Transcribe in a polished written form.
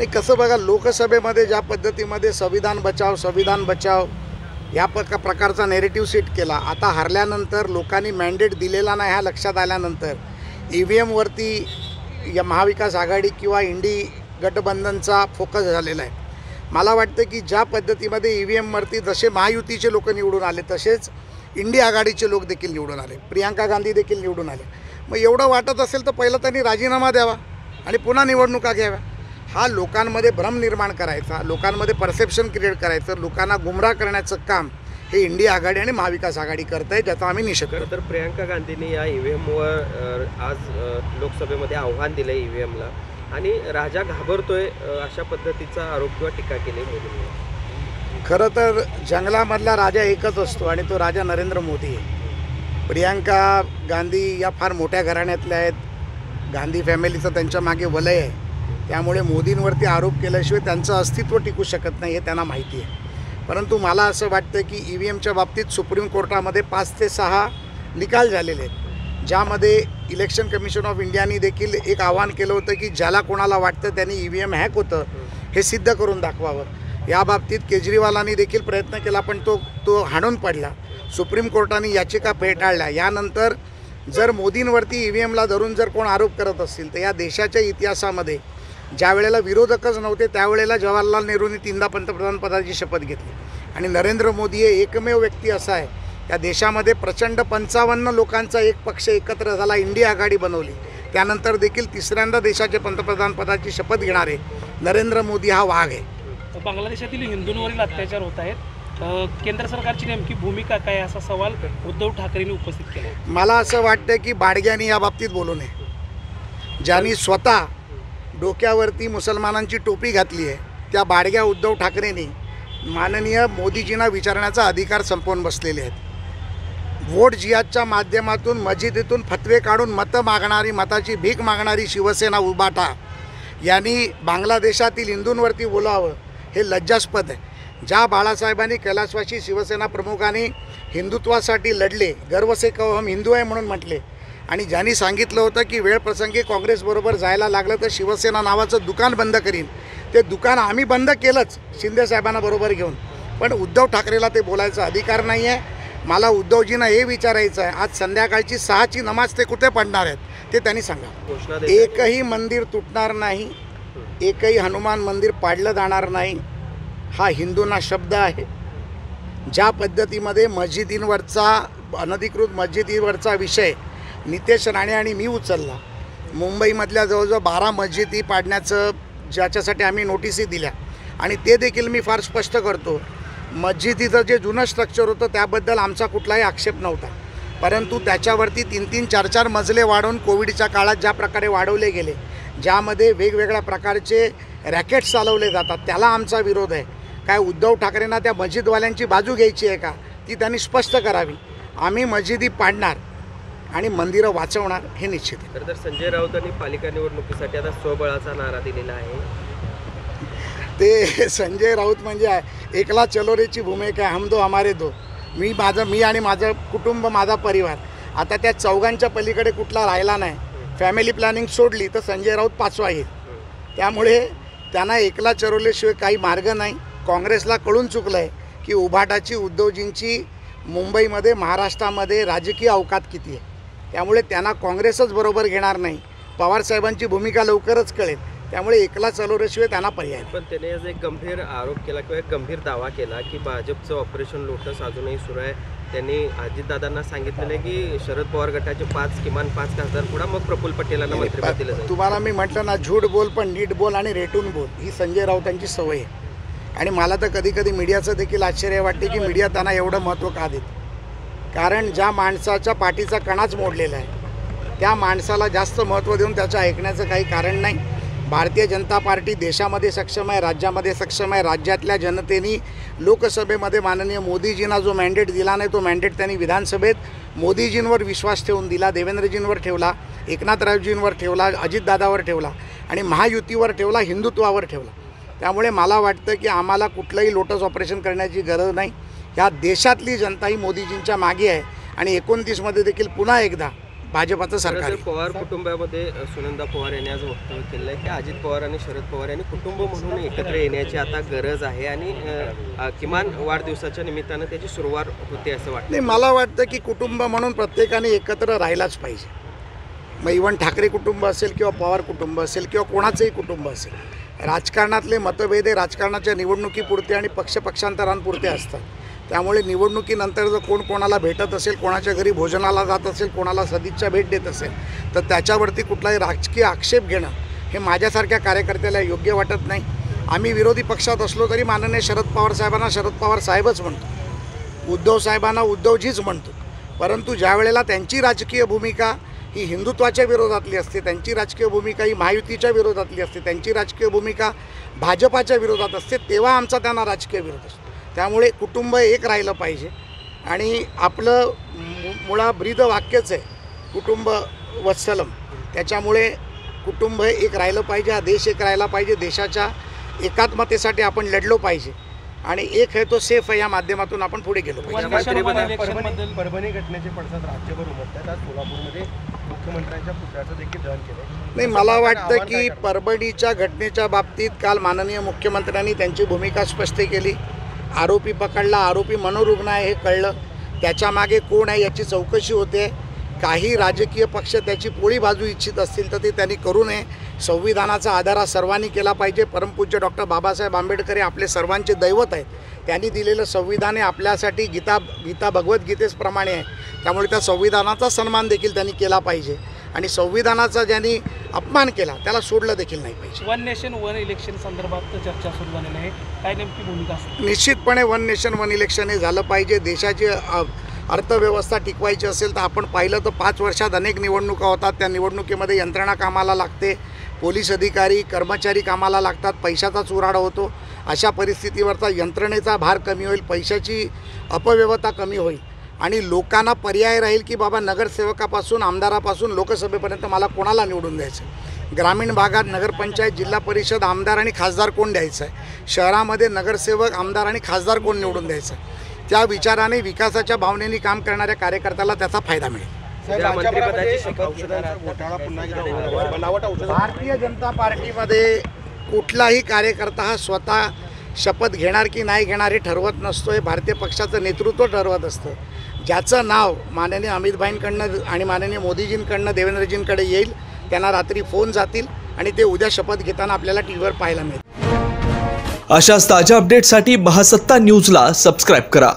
नाही कसं बघा, लोकसभेमध्ये ज्या पद्धतीमध्ये संविधान बचाव या प्रकारचा नेरेटिव्ह सेट केला, आता हरल्यानंतर लोकांनी मॅन्डेट दिलेला नाही हा लक्षात आल्यानंतर EVMवरती या महाविकास आघाडी किंवा इंडी गठबंधनचा फोकस झालेला आहे. मला वाटतं की ज्या पद्धतीमध्ये EVMवरती जसे महायुतीचे लोक निवडून आले तसेच इंडी आघाडीचे लोक देखील निवडून आले, प्रियांका गांधी देखील निवडून आले. मग एवढं वाटत असेल तर पहिलं त्यांनी राजीनामा द्यावा आणि पुन्हा निवडणुका घ्याव्या. हा लोकांमध्ये भ्रम निर्माण करायचा, लोकांमध्ये परसेप्शन क्रिएट करायचं, लोकांना गुमराह करण्याचं काम हे इंडी आघाडी आणि महाविकास आघाडी करत आहे, ज्याचा आम्ही निषेध करतो. तर प्रियांका गांधींनी या EVMवर आज लोकसभेमध्ये आव्हान दिलं EVMला आणि राजा घाबरतोय अशा पद्धतीचा आरोप किंवा टीका केली मोदींनी. खरं तर जंगलामधला राजा एकच असतो आणि तो राजा नरेंद्र मोदी आहे. प्रियांका गांधी या फार मोठ्या घराण्यातल्या आहेत, गांधी फॅमिलीचं त्यांच्या मागे वलय आहे, त्यामुळे मोदींवरती आरोप केल्याशिवाय त्यांचं अस्तित्व टिकू शकत नाही हे त्यांना माहिती आहे. परंतु मला असं वाटतं की EVMच्या बाबतीत सुप्रीम कोर्टामध्ये 5 ते 6 निकाल झालेले आहेत, ज्यामध्ये इलेक्शन कमिशन ऑफ इंडियानी देखील एक आवाहन केलं होतं की ज्याला कोणाला वाटतं त्यांनी EVM हॅक होतं हे सिद्ध करून दाखवावं. या बाबतीत केजरीवालांनी देखील प्रयत्न केला, पण तो हाणून पडला. सुप्रीम कोर्टाने याचिका फेटाळल्या. यानंतर जर मोदींवरती EVMला धरून जर कोण आरोप करत असतील तर या देशाच्या इतिहासामध्ये ज्या वेळेला विरोधकच नव्हते त्यावेळेला जवाहरलाल नेहरूंनी 3दा पंतप्रधानपदाची शपथ घेतली आणि नरेंद्र मोदी हे एकमेव व्यक्ती असा आहे त्या देशामध्ये प्रचंड 55 लोकांचा एक पक्ष एकत्र झाला, इंडी आघाडी बनवली, त्यानंतर देखील 3ऱ्यांदा देशाचे पंतप्रधानपदाची शपथ घेणारे नरेंद्र मोदी हा वाघ आहे. बांगलादेशातील हिंदूंवरील अत्याचार होत आहेत, केंद्र सरकारची नेमकी भूमिका काय असा सवाल उद्धव ठाकरेंनी उपस्थित केला. मला असं वाटतं की बाडग्यांनी या बाबतीत बोलू नये. ज्यांनी स्वतः डोक्यावरती मुसलमानांची टोपी घातली आहे त्या बाडग्या उद्धव ठाकरेंनी माननीय मोदीजींना विचारण्याचा अधिकार संपवून बसलेले आहेत. व्होट जिहादच्या माध्यमातून मस्जिदीतून फतवे काढून मताची भीक मागणारी शिवसेना उभाटा यांनी बांगलादेशातील हिंदूंवरती बोलावं हे लज्जास्पद आहे. ज्या बाळासाहेबांनी कैलासवासी शिवसेना प्रमुखांनी हिंदुत्वासाठी लढले, गर्व से कहो हम हिंदू आहे म्हणून म्हटले, आणि ज्यांनी सांगितलं होतं की वेळ प्रसंगी काँग्रेसबरोबर जायला लागलं तर शिवसेना नावाचं दुकान बंद करीन, ते दुकान आम्ही बंद केलंच शिंदेसाहेबांना बरोबर घेऊन, पण उद्धव ठाकरेला ते बोलायचा अधिकार नाही आहे. मला उद्धवजींना हे विचारायचं आहे, आज संध्याकाळची 6ची नमाज ते कुठे पडणार आहेत ते त्यांनी सांगा. एकही मंदिर तुटणार नाही, एकही हनुमान मंदिर पाडलं जाणार नाही हा हिंदूंना शब्द आहे. ज्या पद्धतीमध्ये अनधिकृत मस्जिदीवरचा विषय नितेश राणे आणि मी उचलला, मुंबईमधल्या जवळजवळ 12 मस्जिदी पाडण्याचं ज्याच्यासाठी आम्ही नोटिसी दिल्या, आणि ते देखील मी फार स्पष्ट करतो, मस्जिदीचं जे जुनं स्ट्रक्चर होतं त्याबद्दल आमचा कुठलाही आक्षेप नव्हता, परंतु त्याच्यावरती 3-3, 4-4 मजले वाढवून कोविडच्या काळात ज्या प्रकारे वाढवले गेले, ज्यामध्ये वेगवेगळ्या प्रकारचे रॅकेट्स चालवले जातात, त्याला आमचा विरोध आहे. काय उद्धव ठाकरेंना त्या मस्जिदवाल्यांची बाजू घ्यायची आहे का, ती त्यांनी स्पष्ट करावी. आम्ही मस्जिदी पाडणार आणि मंदिरं वाचवणार हे निश्चित आहे. तर संजय राऊतांनी पालिका निवडणुकीसाठी आता स्वबळाचा नारा दिलेला आहे. ते संजय राऊत म्हणजे एकला चलोरेची भूमिका आहे, हम दो हमारे दो, मी आणि माझं कुटुंब, माझा परिवार. आता त्या चौघांच्या पलीकडे कुठला राहिला नाही. फॅमिली प्लॅनिंग सोडली तर संजय राऊत 5वा येईल. त्यामुळे त्यांना एकला चरवल्याशिवाय काही मार्ग नाही. काँग्रेसला कळून चुकलं आहे की उभाटाची, उद्धवजींची मुंबईमध्ये, महाराष्ट्रामध्ये राजकीय अवकात किती आहे, त्यामुळे त्यांना काँग्रेसच बरोबर घेणार नाही. पवारसाहेबांची भूमिका लवकरच कळेल, त्यामुळे एकला चालवल्याशिवाय त्यांना पर्याय. पण त्याने आज एक गंभीर आरोप केला किंवा एक गंभीर दावा केला की भाजपचं ऑपरेशन लोटस अजूनही सुरू आहे. त्यांनी अजितदादांना सांगितलेलं आहे की शरद पवार गटाचे किमान 5 खासदार पुढा, मग प्रफुल्ल पटेलांना मंत्रिपद दिलं जाईल. तुम्हाला मी म्हटलं ना, झूट बोल पण नीट बोल आणि रेटून बोल, ही संजय राऊतांची सवय आहे. आणि मला तर कधी कधी मीडियाचं देखील आश्चर्य वाटते की मीडिया त्यांना एवढं महत्त्व का देते. कारण ज्या माणसाच्या पाठीचा कणाच मोडलेला आहे त्या माणसाला जास्त महत्त्व देऊन त्याचं ऐकण्याचं काही कारण नाही. भारतीय जनता पार्टी देशामध्ये सक्षम आहे, राज्यामध्ये सक्षम आहे. राज्यातल्या जनतेने लोकसभेमध्ये माननीय मोदीजींना जो मॅन्डेट दिला नाही तो मॅन्डेट त्यांनी विधानसभेत मोदीजींवर विश्वास ठेवून दिला, देवेंद्रजींवर ठेवला, एकनाथरावजींवर ठेवला, अजितदादावर ठेवला आणि महायुतीवर ठेवला, हिंदुत्वावर ठेवला. त्यामुळे मला वाटतं की आम्हाला कुठलंही लोटस ऑपरेशन करण्याची गरज नाही. ह्या देशातली जनता ही मोदीजींच्या मागे आहे आणि 29मध्ये देखील पुन्हा एकदा भाजपाचं सरकार खरं आहे. तर पवार कुटुंबामध्ये सुनंदा पवार यांनी आज वक्तव्य केलं आहे की अजित पवार आणि शरद पवार यांनी कुटुंब म्हणून एकत्र येण्याची आता गरज आहे आणि किमान वाढदिवसाच्या निमित्तानं त्याची सुरुवात होते असं वाटतं. नाही, मला वाटतं की कुटुंब म्हणून प्रत्येकाने एकत्र राहिलाच पाहिजे. मग इव्हन ठाकरे कुटुंब असेल किंवा पवार कुटुंब असेल किंवा कोणाचंही कुटुंब असेल, राजकारणातले मतभेद हे राजकारणाच्या निवडणुकीपुरते आणि पक्षांतरांपुरते असतात. त्यामुळे निवडणुकीनंतर जर कोण कोणाला भेटत असेल, कोणाच्या घरी भोजनाला जात असेल, कोणाला सदिच्छा भेट देत असेल, तर त्याच्यावरती कुठलाही राजकीय आक्षेप घेणं हे माझ्यासारख्या कार्यकर्त्याला योग्य वाटत नाही. आम्ही विरोधी पक्षात असलो तरी माननीय शरद पवार साहेबांना शरद पवार साहेबच म्हणतो, उद्धव साहेबांना उद्धवजीच म्हणतो. परंतु ज्या वेळेला त्यांची राजकीय भूमिका ही हिंदुत्वाच्या विरोधातली असते, त्यांची राजकीय भूमिका ही महायुतीच्या विरोधातली असते, त्यांची राजकीय भूमिका भाजपाच्या विरोधात असते, तेव्हा आमचा त्यांना राजकीय विरोध असतो. त्यामुळे कुटुंब एक राहिलं पाहिजे आणि आपलं मुळा ब्रीद वाक्यच आहे कुटुंब वत्सलम. त्याच्यामुळे कुटुंब एक राहिलं पाहिजे, हा देश एक राहिला पाहिजे, देशाच्या एकात्मतेसाठी आपण लढलो पाहिजे आणि एक आहे तो सेफ आहे, या माध्यमातून आपण पुढे गेलो पाहिजे. परभणी घटनेचे पडसाद राज्यभर उमटतात. आज सोलापूरमध्ये मुख्यमंत्र्यांच्या पुतळ्याचं देखील दहन केलं. नाही, मला वाटतं की परभणीच्या घटनेच्या बाबतीत काल माननीय मुख्यमंत्र्यांनी त्यांची भूमिका स्पष्ट केली. आरोपी पकडला, आरोपी मनोरुग्ण आहे हे कळलं, त्याच्यामागे कोण आहे याची चौकशी होते. काही राजकीय पक्ष त्याची पोळी बाजू इच्छित असतील तर ते त्यांनी करू नये. संविधानाचा आदर हा सर्वांनी केला पाहिजे. परमपूज्य डॉक्टर बाबासाहेब आंबेडकर हे आपले सर्वांचे दैवत आहेत. त्यांनी दिलेलं संविधान हे आपल्यासाठी गीता भगवद्गीतेप्रमाणे आहे. त्यामुळे त्या संविधानाचा सन्मान देखील त्यांनी केला पाहिजे आणि संविधानाचा ज्यांनी अपमान केला त्याला सोडलं देखील नाही पाहिजे. वन नेशन वन इलेक्शन संदर्भात चर्चा सुरू झालेली आहे, काय नेमकी भूमिका असेल? निश्चितपणे वन नेशन वन इलेक्शन हे झालं पाहिजे. देशाची अर्थव्यवस्था टिकवायची असेल तर आपण पाहिलं तर 5 वर्षात अनेक निवडणुका होतात. त्या निवडणुकीमध्ये यंत्रणा कामाला लागते, पोलीस अधिकारी कर्मचारी कामाला लागतात, पैशाचा चुराडा होतो. अशा परिस्थितीवरचा यंत्रणेचा भार कमी होईल, पैशाची अपव्यवस्था कमी होईल आणि लोकांना पर्याय राहील की बाबा नगरसेवकापासून आमदारापासून लोकसभेपर्यंत मला कोणाला निवडून द्यायचं. ग्रामीण भागात नगरपंचायत, जिल्हा परिषद, आमदार आणि खासदार कोण द्यायचं आहे, शहरामध्ये नगरसेवक, आमदार आणि खासदार कोण निवडून द्यायचं आहे, त्या विचाराने विकासाच्या भावनेने काम करणाऱ्या कार्यकर्त्याला त्याचा फायदा मिळेल. भारतीय जनता पार्टीमध्ये कुठलाही कार्यकर्ता हा स्वतः शपथ घेणार की नाही घेणार हे ठरवत नसतो, हे भारतीय पक्षाचं नेतृत्व ठरवत असतं. ज्याचं नाव माननीय अमितभाईंकडनं आणि माननीय मोदीजींकडनं देवेंद्रजींकडे येईल त्यांना रात्री फोन जातील आणि ते उद्या शपथ घेताना आपल्याला टीव्हीवर पाहायला मिळेल. अशाच ताज्या अपडेटसाठी महासत्ता न्यूजला सबस्क्राईब करा.